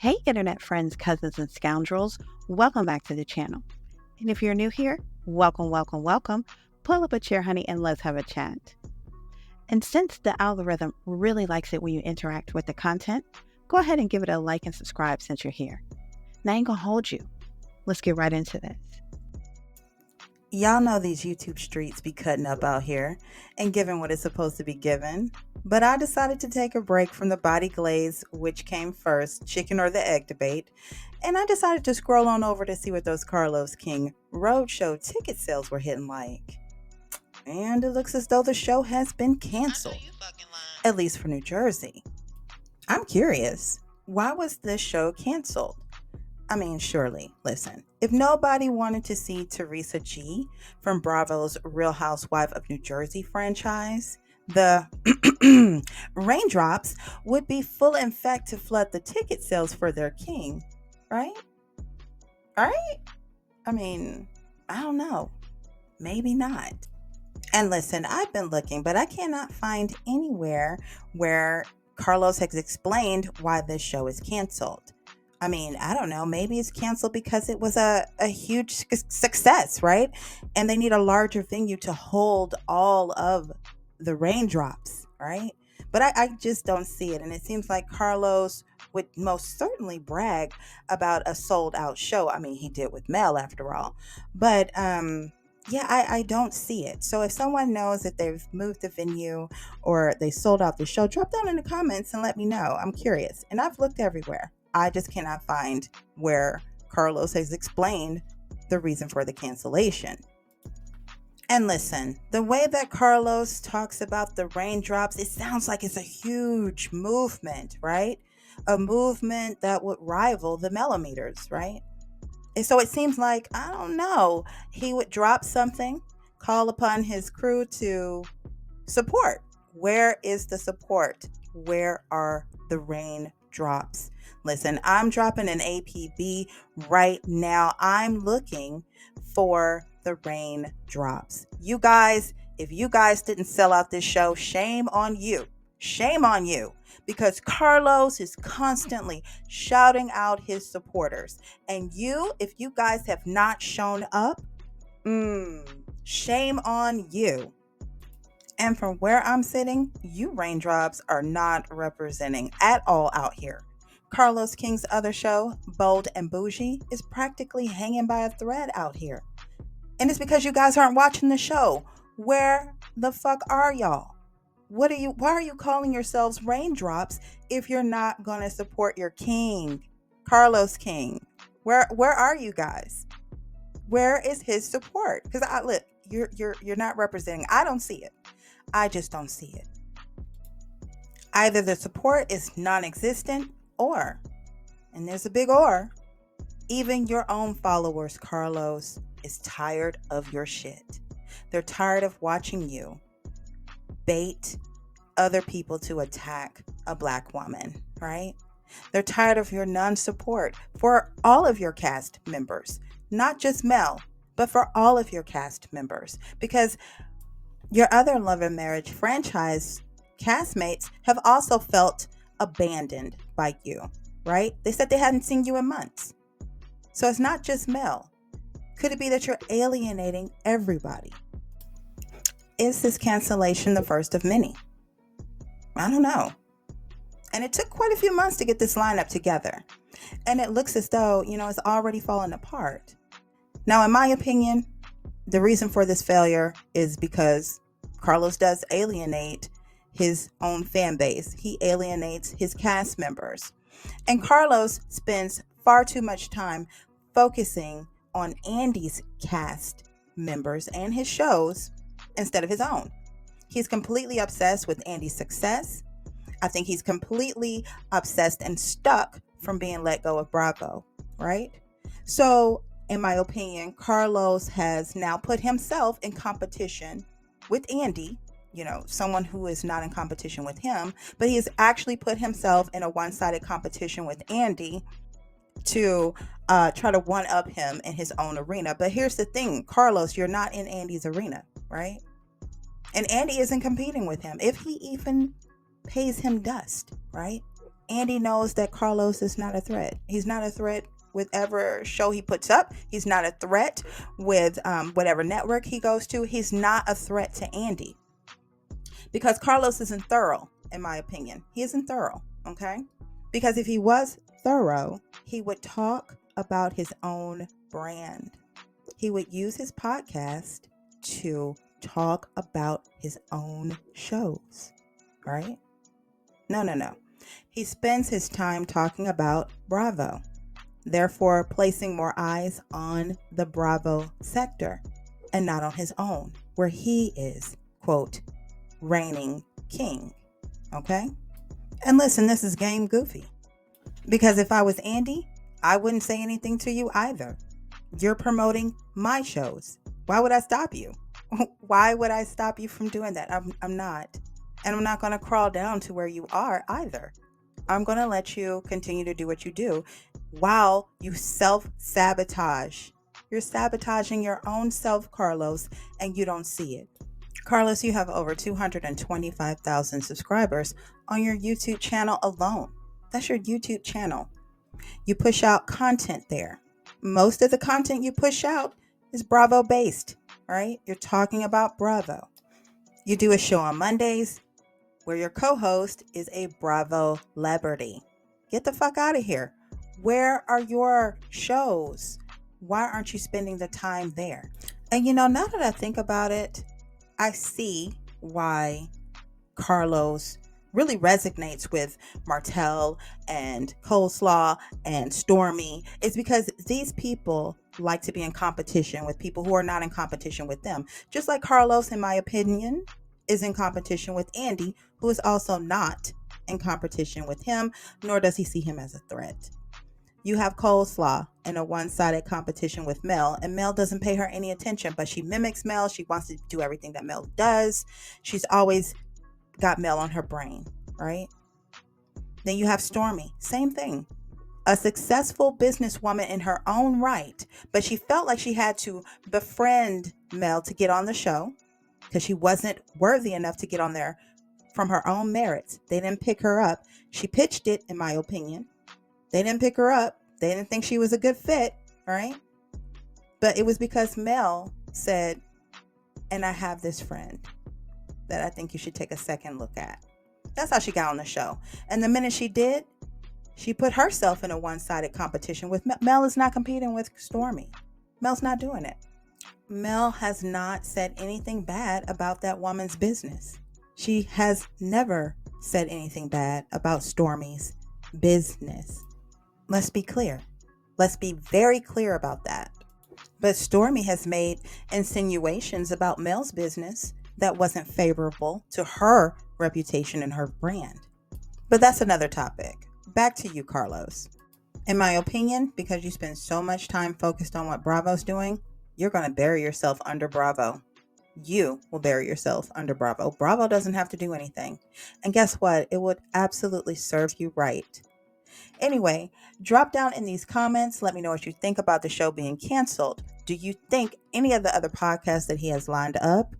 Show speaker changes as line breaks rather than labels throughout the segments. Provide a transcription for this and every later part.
Hey, internet friends, cousins, and scoundrels. Welcome back to the channel. And if you're new here, welcome, welcome, welcome. Pull up a chair, honey, and let's have a chat. And since the algorithm really likes it when you interact with the content, go ahead and give it a like and subscribe since you're here. Now I ain't gonna hold you. Let's get right into this.
Y'all know these YouTube streets be cutting up out here and giving what is supposed to be given. But I decided to take a break from the body glaze, which came first, chicken or the egg debate. And I decided to scroll on over to see what those Carlos King Roadshow ticket sales were hitting like. And it looks as though the show has been canceled, at least for New Jersey. I'm curious, why was this show canceled? I mean, surely, listen, if nobody wanted to see Teresa G from Bravo's Real Housewife of New Jersey franchise, the raindrops would be full in effect to flood the ticket sales for their king, right? Right? I mean, I don't know. Maybe not. And listen, I've been looking, but I cannot find anywhere where Carlos has explained why this show is canceled. I mean, I don't know. Maybe it's canceled because it was a huge success, right? And they need a larger venue to hold all of the raindrops, right? But I just don't see it. And it seems like Carlos would most certainly brag about a sold out show. I mean, he did with Mel after all. But yeah, I don't see it. So if someone knows that they've moved the venue or they sold out the show, drop down in the comments and let me know. I'm curious. And I've looked everywhere. I just cannot find where Carlos has explained the reason for the cancellation. And listen, the way that Carlos talks about the raindrops, it sounds like it's a huge movement, right? A movement that would rival the millimeters, right? And so it seems like, I don't know, he would drop something, call upon his crew to support. Where is the support? Where are the raindrops? Listen, I'm dropping an APB right now. I'm looking for the raindrops. You guys, if you guys didn't sell out this show, shame on you. Shame on you. Because Carlos is constantly shouting out his supporters. And you, if you guys have not shown up, shame on you. And from where I'm sitting, you raindrops are not representing at all out here. Carlos King's other show, Bold and Bougie, is practically hanging by a thread out here. And it's because you guys aren't watching the show. Where the fuck are y'all? Why are you calling yourselves raindrops if you're not going to support your king, Carlos King? Where are you guys? Where is his support? Cuz I look, you're not representing. I don't see it. I just don't see it. Either the support is non-existent or, and there's a big or, even your own followers, Carlos, is tired of your shit. They're tired of watching you bait other people to attack a black woman, right? They're tired of your non-support for all of your cast members, not just Mel, but for all of your cast members. Because your other Love and Marriage franchise castmates have also felt abandoned by you, right? They said they hadn't seen you in months. So it's not just Mel. Could it be that you're alienating everybody? Is this cancellation the first of many? I don't know. And it took quite a few months to get this lineup together. And it looks as though, it's already falling apart. Now, in my opinion, the reason for this failure is because Carlos does alienate his own fan base. He alienates his cast members. And Carlos spends far too much time focusing on Andy's cast members and his shows instead of his own. He's completely obsessed with Andy's success. I think he's completely obsessed and stuck from being let go of Bravo, right? So, in my opinion, Carlos has now put himself in competition with Andy, someone who is not in competition with him, but he has actually put himself in a one-sided competition with Andy to try to one-up him in his own arena. But here's the thing, Carlos, you're not in Andy's arena, right? And Andy isn't competing with him, if he even pays him dust, right? Andy knows that Carlos is not a threat. He's not a threat with whatever show he puts up. He's not a threat with whatever network he goes to. He's not a threat to Andy because Carlos isn't thorough, in my opinion. He isn't thorough, okay? Because if he was thorough, he would talk about his own brand. He would use his podcast to talk about his own shows, right? No. He spends his time talking about Bravo, therefore placing more eyes on the Bravo sector and not on his own, where he is, quote, reigning king, okay? And listen, this is game goofy, because if I was Andy, I wouldn't say anything to you either. You're promoting my shows. Why would I stop you? Why would I stop you from doing that? I'm not. And I'm not going to crawl down to where you are either. I'm going to let you continue to do what you do while you self-sabotage. You're sabotaging your own self, Carlos, and you don't see it. Carlos, you have over 225,000 subscribers on your YouTube channel alone. That's your YouTube channel. You push out content there. Most of the content you push out is Bravo based, right? You're talking about Bravo. You do a show on Mondays where your co-host is a Bravo celebrity. Get the fuck out of here. Where are your shows? Why aren't you spending the time there? And now that I think about it, I see why Carlos really resonates with Martell and Coleslaw and Stormy. It's because these people like to be in competition with people who are not in competition with them. Just like Carlos, in my opinion, is in competition with Andy, who is also not in competition with him, nor does he see him as a threat. You have Coleslaw in a one-sided competition with Mel, and Mel doesn't pay her any attention, but she mimics Mel. She wants to do everything that Mel does. She's always got Mel on her brain, right? Then you have Stormy, same thing. A successful businesswoman in her own right, but she felt like she had to befriend Mel to get on the show because she wasn't worthy enough to get on there from her own merits. They didn't pick her up. She pitched it, in my opinion. They didn't pick her up. They didn't think she was a good fit, right? But it was because Mel said, and I have this friend that I think you should take a second look at. That's how she got on the show. And the minute she did, she put herself in a one-sided competition with Mel. Mel is not competing with Stormy. Mel's not doing it. Mel has not said anything bad about that woman's business. She has never said anything bad about Stormy's business. Let's be clear. Let's be very clear about that. But Stormy has made insinuations about Mel's business that wasn't favorable to her reputation and her brand. But that's another topic. Back to you, Carlos. In my opinion, because you spend so much time focused on what Bravo's doing, you're going to bury yourself under Bravo. You will bury yourself under Bravo. Bravo doesn't have to do anything. And guess what? It would absolutely serve you right. Anyway, drop down in these comments. Let me know what you think about the show being canceled. Do you think any of the other podcasts that he has lined up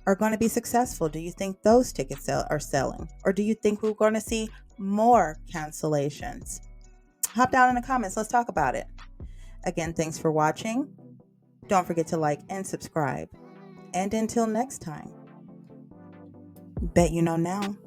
are going to be successful? Do you think those tickets are selling? Or do you think we're going to see more cancellations? Hop down in the comments. Let's talk about it. Again, thanks for watching. Don't forget to like and subscribe. And until next time, bet you know now.